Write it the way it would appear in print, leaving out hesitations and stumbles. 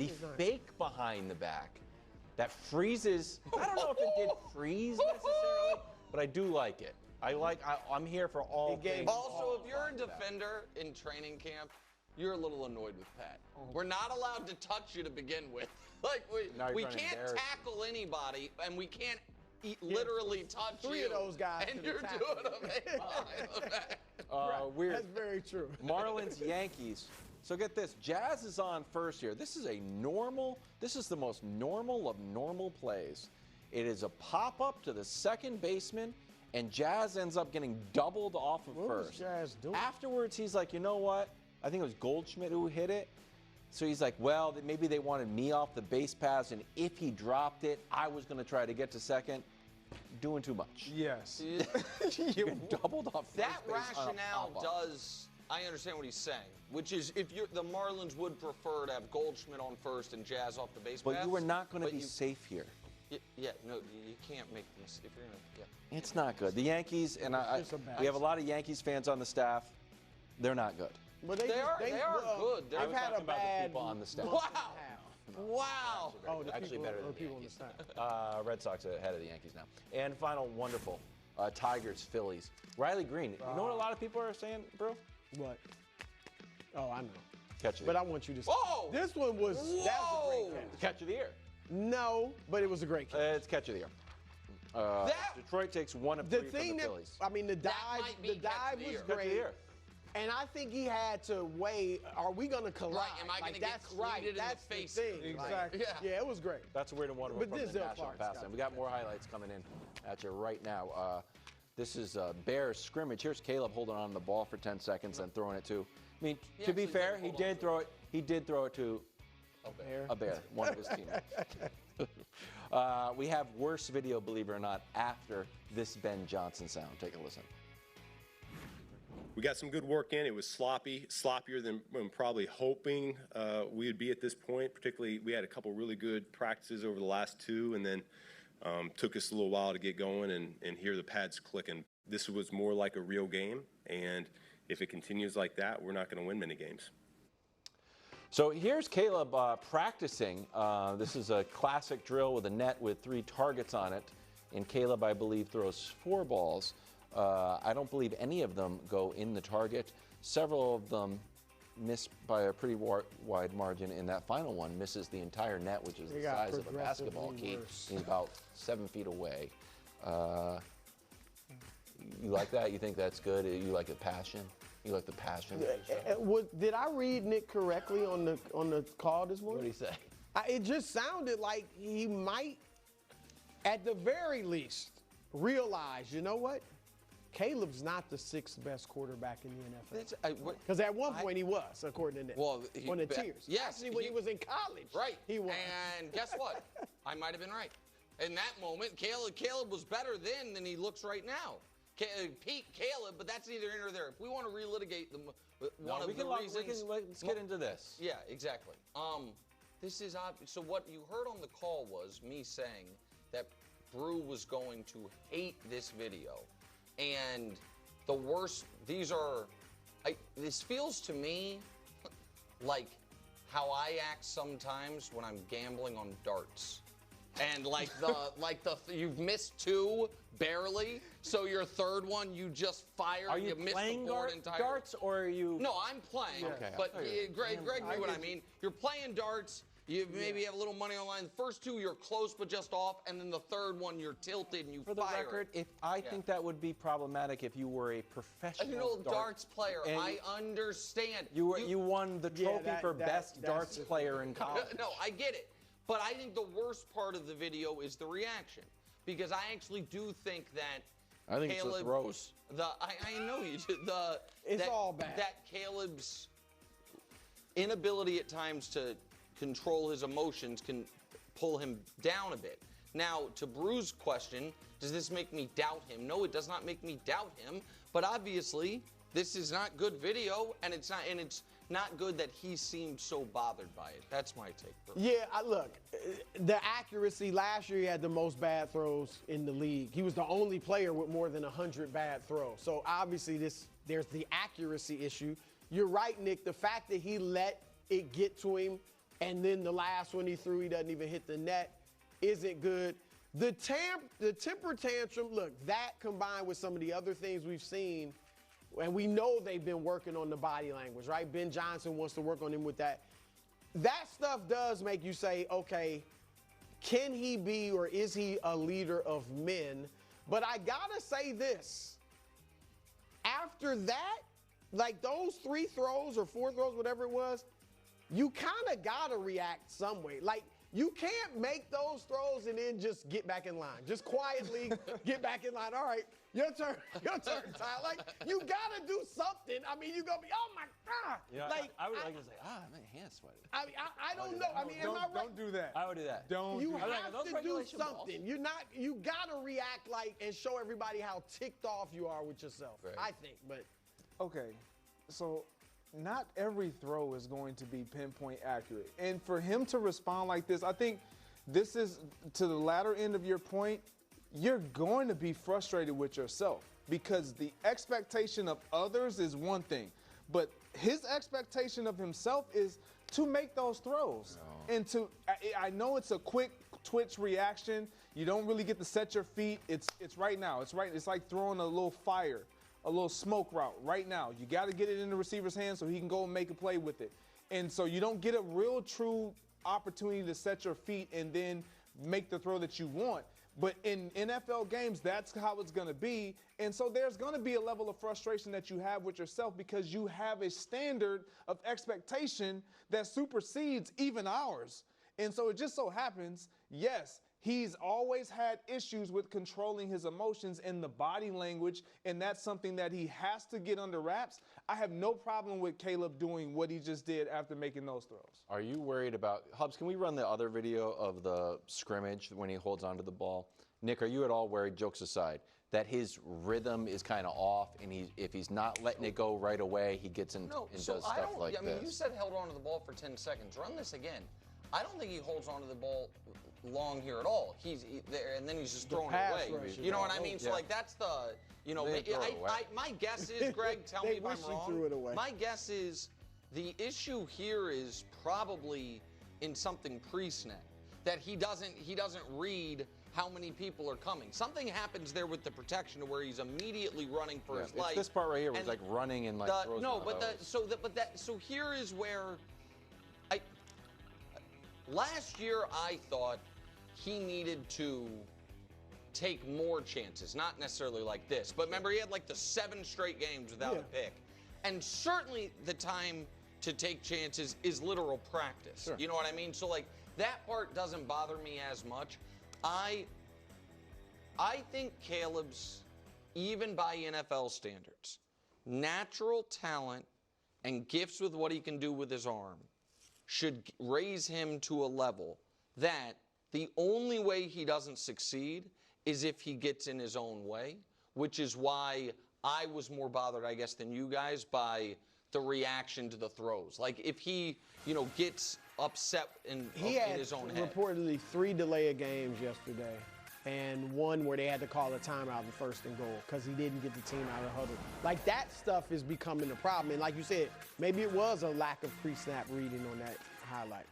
The fake behind the back that freezes. I don't know if it did freeze necessarily, but I do like it. I'm here for all things. Also, if you're a defender in training camp, you're a little annoyed with Pat. We're not allowed to touch you to begin with. Like we can't tackle anybody, and we can't literally touch three of those guys, and you're doing them behind the back. Weird. That's very true. Marlins, Yankees. So get this, Jazz is on first here. This is the most normal of normal plays. It is a pop-up to the second baseman, and Jazz ends up getting doubled off of first. What was Jazz doing? Afterwards, he's like, you know what? I think it was Goldschmidt who hit it. So he's like, well, maybe they wanted me off the base paths, and if he dropped it, I was going to try to get to second. Doing too much. Yes. You get doubled off first That base rationale does. I understand what he's saying, which is if the Marlins would prefer to have Goldschmidt on first and Jazz off the base paths. But you were not going to be safe here. Yeah, no, you can't make this if you're gonna. Yeah. It's not good. The Yankees, and we have a lot of Yankees fans on the staff. They're not good. But they are good. They've had a bad people on the staff. Wow. Wow. Actually better than the Yankees. Red Sox are ahead of the Yankees now. And final, wonderful, Tigers, Phillies. Riley Green. You know what a lot of people are saying, bro? What? Oh, I know. Catch of the But year. I want you to. Whoa! This one was. That was a great catch. Catch of the year. No, but it was a great catch. It's catch of the year. Detroit takes 1 of 3 from the Phillies. I mean, the dive was great. And I think he had to weigh, are we going to collide? Right, am I going to get cleated in the face? Exactly. Yeah, it was great. That's weird and wonderful from the national Park, pastime. We got more highlights coming in at you right now. This is Bears scrimmage. Here's Caleb holding on to the ball for 10 seconds and throwing it to. I mean, to be fair, he did throw it. He did throw it to a bear, one of his teammates. We have worse video, believe it or not, after this Ben Johnson sound. Take a listen. We got some good work in. It was sloppy, sloppier than probably hoping we would be at this point. Particularly, we had a couple really good practices over the last 2, and then took us a little while to get going and hear the pads clicking. This was more like a real game, and if it continues like that, we're not going to win many games. So here's Caleb practicing. This is a classic drill with a net with 3 targets on it, and Caleb, I believe, throws 4 balls. I don't believe any of them go in the target. Several of them miss by a pretty wide margin, and that final one misses the entire net, which is the size of a basketball key. He's about 7 feet away. You like that? You think that's good? You like the passion? You like the passion? Did I read Nick correctly on the call this morning? What did he say? It just sounded like he might, at the very least, realize, you know what? Caleb's not the 6th best quarterback in the NFL. Because at one point he was, according to Nick. Well, on the tiers. Yes. Actually, when he was in college. Right. He was. And guess what? I might have been right. In that moment, Caleb was better then than he looks right now. Peak Caleb, but that's neither here nor there. If we want to relitigate one of the reasons. Let's get into this. Yeah, exactly. This is obvious. So what you heard on the call was me saying that Brew was going to hate this video. And the worst, this feels to me like how I act sometimes when I'm gambling on darts. And you've missed 2 barely, so your third one you just fired. Are you missed playing the board entirely. darts, or are you? No, I'm playing. Okay, but Greg knew what I mean. You're playing darts. You maybe have a little money online. The first 2 you're close but just off, and then the third one you're tilted and you fire. For the record, I think that would be problematic if you were a professional darts player. I understand. You won the trophy for best darts player in college. No, I get it. But I think the worst part of the video is the reaction, because I actually do think that I think Caleb, it's the throws. I know you do. It's all bad. That Caleb's inability at times to control his emotions can pull him down a bit. Now, to Brew's question, does this make me doubt him? No, it does not make me doubt him. But obviously, this is not good video, and it's not good that he seemed so bothered by it. That's my take. Yeah, look, the accuracy last year, he had the most bad throws in the league. He was the only player with more than 100 bad throws. So obviously, there's the accuracy issue. You're right, Nick. The fact that he let it get to him And then the last one he threw, he doesn't even hit the net, isn't good. The temper tantrum, look, that combined with some of the other things we've seen, and we know they've been working on the body language, right? Ben Johnson wants to work on him with that. That stuff does make you say, okay, can he be or is he a leader of men? But I gotta say this. After that, like those 3 throws or 4 throws, whatever it was, you kind of gotta react some way. Like, you can't make those throws and then just get back in line. Just quietly get back in line. All right, your turn, Ty. Like, you gotta do something. I mean, you gonna be, oh my God. Yeah, like, I would like to say, my hand's sweaty. I mean, I don't know. I mean, am I right? Don't do that. I would do that. You I have those to do regulation something. balls. You gotta react like and show everybody how ticked off you are with yourself. Right. I think, but. Okay, so not every throw is going to be pinpoint accurate. And for him to respond like this, I think this is, to the latter end of your point, you're going to be frustrated with yourself because the expectation of others is one thing, but his expectation of himself is to make those throws. No. And I know it's a quick twitch reaction. You don't really get to set your feet. It's right now. It's like throwing a little fire, a little smoke route right now. You got to get it in the receiver's hands so he can go and make a play with it. And so you don't get a real true opportunity to set your feet and then make the throw that you want. But in NFL games, that's how it's going to be. And so there's going to be a level of frustration that you have with yourself because you have a standard of expectation that supersedes even ours. And so it just so happens, yes, he's always had issues with controlling his emotions and the body language, and that's something that he has to get under wraps. I have no problem with Caleb doing what he just did after making those throws. Are you worried about, Hubs, can we run the other video of the scrimmage when he holds onto the ball? Nick, are you at all worried, jokes aside, that his rhythm is kind of off and if he's not letting it go right away, he gets in and does stuff like this? I mean, you said held on to the ball for 10 seconds. Run this again. I don't think he holds on to the ball long here at all. He's there, and then he's just throwing it away. You know what I mean? So, like, that's the, you know, my guess is, Greg, tell me if I'm wrong. Threw it away. My guess is the issue here is probably in something pre-snap, that he doesn't read how many people are coming. Something happens there with the protection to where he's immediately running for his life. It's this part right here where he's like running and like throws so here is where last year I thought he needed to take more chances, not necessarily like this, but remember he had like the 7 straight games without a pick. And certainly the time to take chances is literal practice. Sure. You know what I mean? So like that part doesn't bother me as much. I think Caleb's, even by NFL standards, natural talent and gifts with what he can do with his arm should raise him to a level that the only way he doesn't succeed is if he gets in his own way, which is why I was more bothered, I guess, than you guys by the reaction to the throws. Like if he, gets upset in his own head. He had reportedly 3 delay of games yesterday and 1 where they had to call a timeout in 1st and goal because he didn't get the team out of the huddle. Like that stuff is becoming a problem. And like you said, maybe it was a lack of pre-snap reading on that highlight.